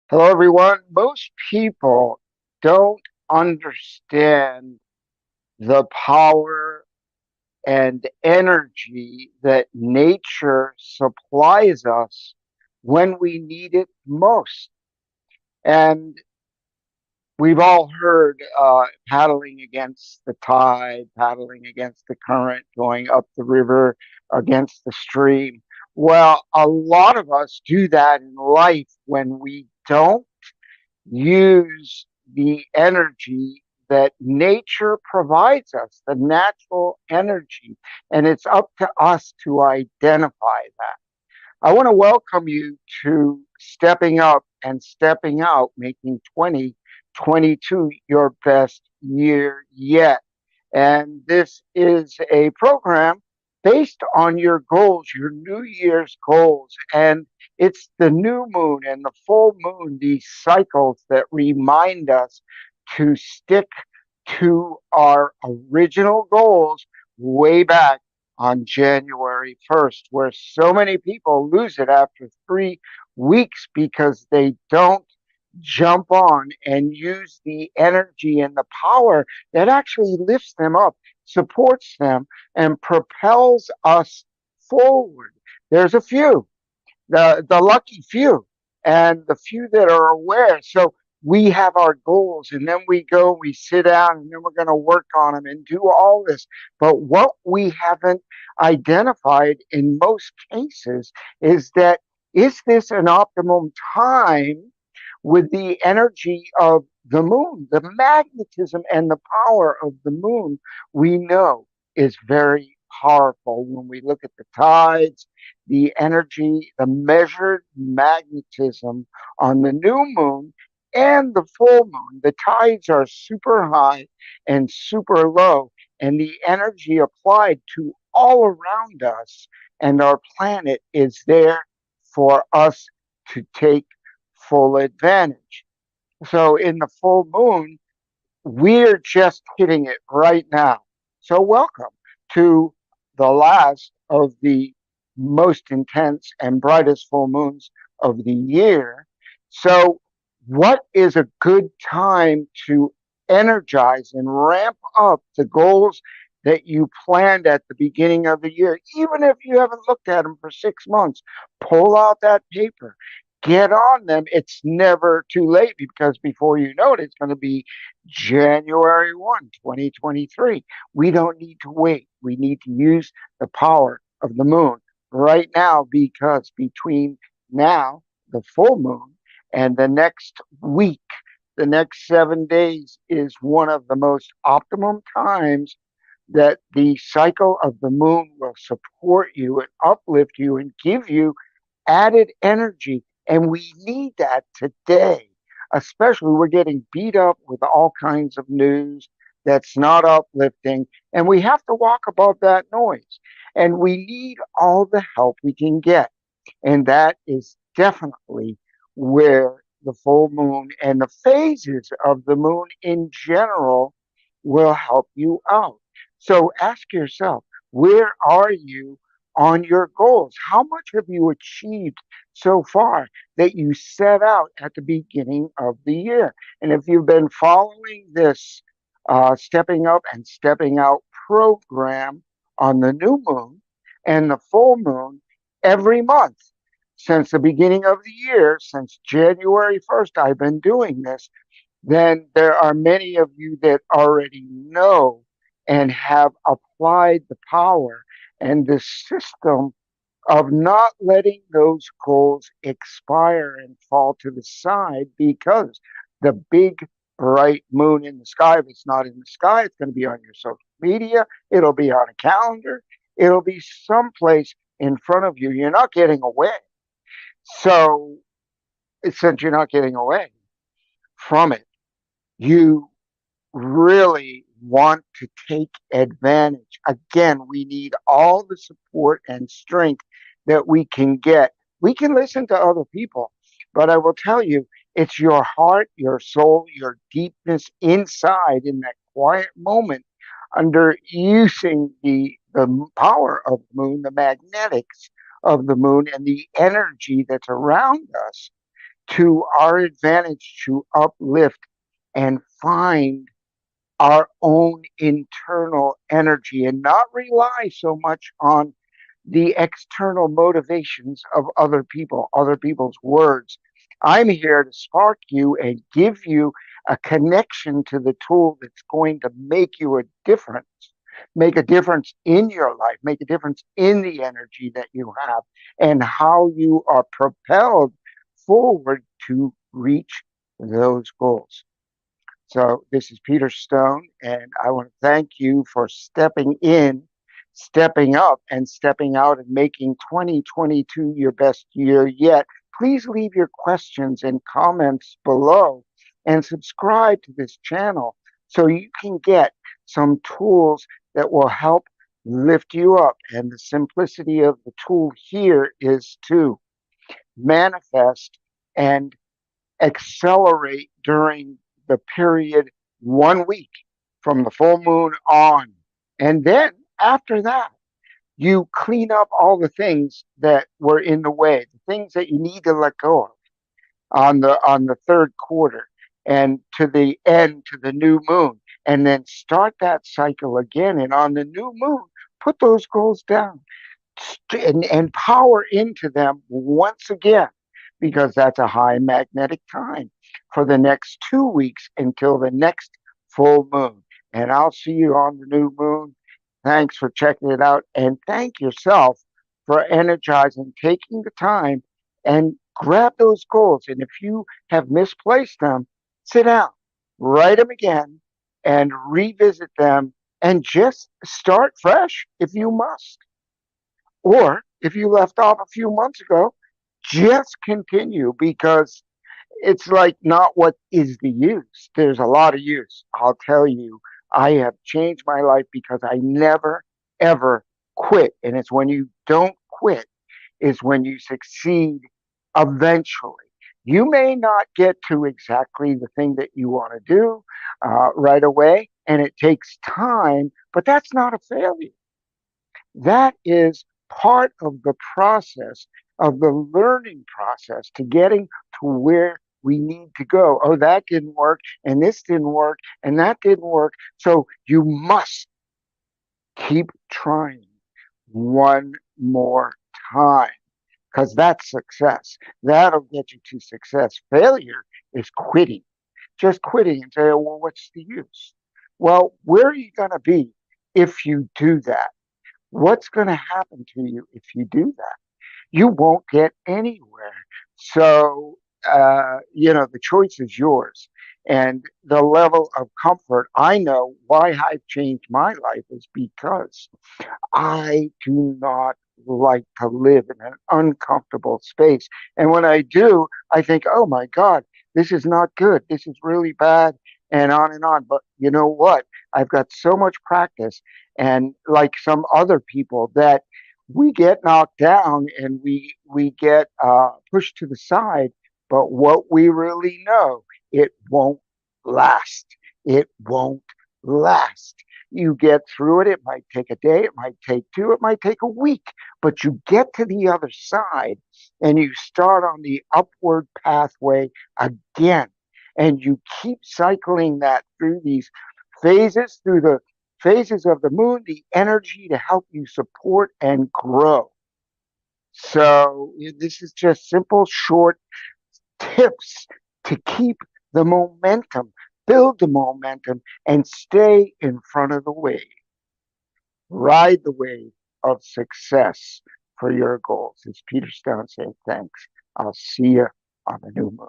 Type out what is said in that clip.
Hello, everyone. Most people don't understand the power and energy that nature supplies us when we need it most. And we've all heard paddling against the tide, paddling against the current, going up the river against the stream. Well, a lot of us do that in life when we don't use the energy that nature provides us, the natural energy. And it's up to us to identify that. I want to welcome you to Stepping Up and Stepping Out, making 2022 your best year yet. And this is a program based on your goals, your New Year's goals. And it's the new moon and the full moon, these cycles that remind us to stick to our original goals way back on January 1st, where so many people lose it after 3 weeks because they don't jump on and use the energy and the power that actually lifts them up, supports them, and propels us forward. There's a few, the lucky few, and the few that are aware. So we have our goals, and then we go, we sit down, and then we're going to work on them and do all this. But what we haven't identified in most cases is that, is this an optimum time with the energy of the moon? The magnetism and the power of the moon, we know, is very powerful when we look at the tides, the energy, the measured magnetism on the new moon and the full moon. The tides are super high and super low, and the energy applied to all around us and our planet is there for us to take full advantage. So in the full moon, we're just hitting it right now. So welcome to the last of the most intense and brightest full moons of the year. So what is a good time to energize and ramp up the goals that you planned at the beginning of the year? Even if you haven't looked at them for 6 months, pull out that paper, get on them. It's never too late because before you know it, it's going to be January 1, 2023. We don't need to wait. We need to use the power of the moon right now because between now, the full moon, and the next week, the next 7 days is one of the most optimum times that the cycle of the moon will support you and uplift you and give you added energy. And we need that today. Especially, we're getting beat up with all kinds of news that's not uplifting. And we have to walk above that noise. And we need all the help we can get. And that is definitely where the full moon and the phases of the moon in general will help you out. So ask yourself, where are you on your goals? How much have you achieved so far that you set out at the beginning of the year? And if you've been following this Stepping Up and Stepping Out program on the new moon and the full moon every month since the beginning of the year, since January 1st, I've been doing this, then there are many of you that already know and have applied the power and the system of not letting those goals expire and fall to the side because the big bright moon in the sky, if it's not in the sky, it's going to be on your social media, it'll be on a calendar, it'll be someplace in front of you. You're not getting away. So, since you're not getting away from it, you really want to take advantage. Again, we need all the support and strength that we can get. We can listen to other people, but I will tell you, it's your heart, your soul, your deepness inside in that quiet moment under using the power of the moon, the magnetics of the moon, and the energy that's around us to our advantage to uplift and find our own internal energy and not rely so much on the external motivations of other people's words. I'm here to spark you and give you a connection to the tool that's going to make a difference in your life, make a difference in the energy that you have and how you are propelled forward to reach those goals. So this is Peter Stone, and I want to thank you for stepping in, stepping up, and stepping out and making 2022 your best year yet. Please leave your questions and comments below and subscribe to this channel so you can get some tools that will help lift you up. And the simplicity of the tool here is to manifest and accelerate during the period 1 week from the full moon on. And then after that, you clean up all the things that were in the way, the things that you need to let go of on the third quarter and to the end to the new moon. And then start that cycle again. And on the new moon, put those goals down and power into them once again, because that's a high magnetic time for the next 2 weeks until the next full moon. And I'll see you on the new moon. Thanks for checking it out. And thank yourself for energizing, taking the time and grab those goals. And if you have misplaced them, sit down, write them again, and revisit them and just start fresh if you must. Or if you left off a few months ago, just continue, because it's like not what is the use. There's a lot of use. I'll tell you, I have changed my life because I never, ever quit. And it's when you don't quit is when you succeed eventually. You may not get to exactly the thing that you want to do right away, and it takes time, but that's not a failure. That is part of the process, of the learning process to getting to where we need to go. Oh, that didn't work, and this didn't work, and that didn't work. So you must keep trying one more time, because that's success. That'll get you to success. Failure is quitting, just quitting and say, oh, well, what's the use? Well, where are you going to be if you do that? What's going to happen to you if you do that? You won't get anywhere. So, the choice is yours. And the level of comfort, I know why I've changed my life is because I do not like to live in an uncomfortable space. And when I do, I think, oh my God, this is not good. This is really bad, and on and on. But you know what? I've got so much practice. And like some other people, that we get knocked down and we get pushed to the side. But what we really know, it won't last. It won't last. You get through it. It might take a day, it might take two, it might take a week, but you get to the other side and you start on the upward pathway again. And you keep cycling that through these phases, through the phases of the moon, the energy to help you support and grow. So this is just simple, short tips to keep the momentum, build the momentum, and stay in front of the wave. Ride the wave of success for your goals. It's Peter Stone saying thanks. I'll see you on the new moon.